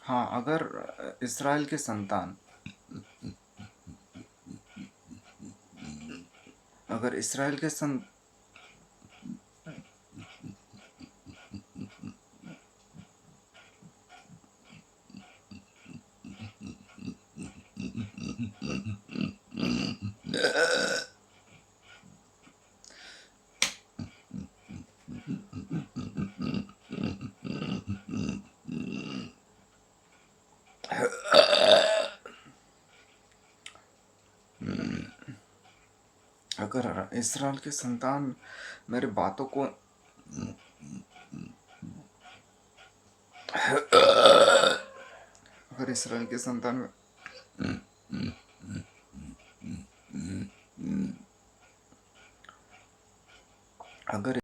हाँ, अगर इसराइल के संतान अगर इसराइल के सं अगर इसराइल के संतान मेरे बातों को अगर इसराइल के संतान अगर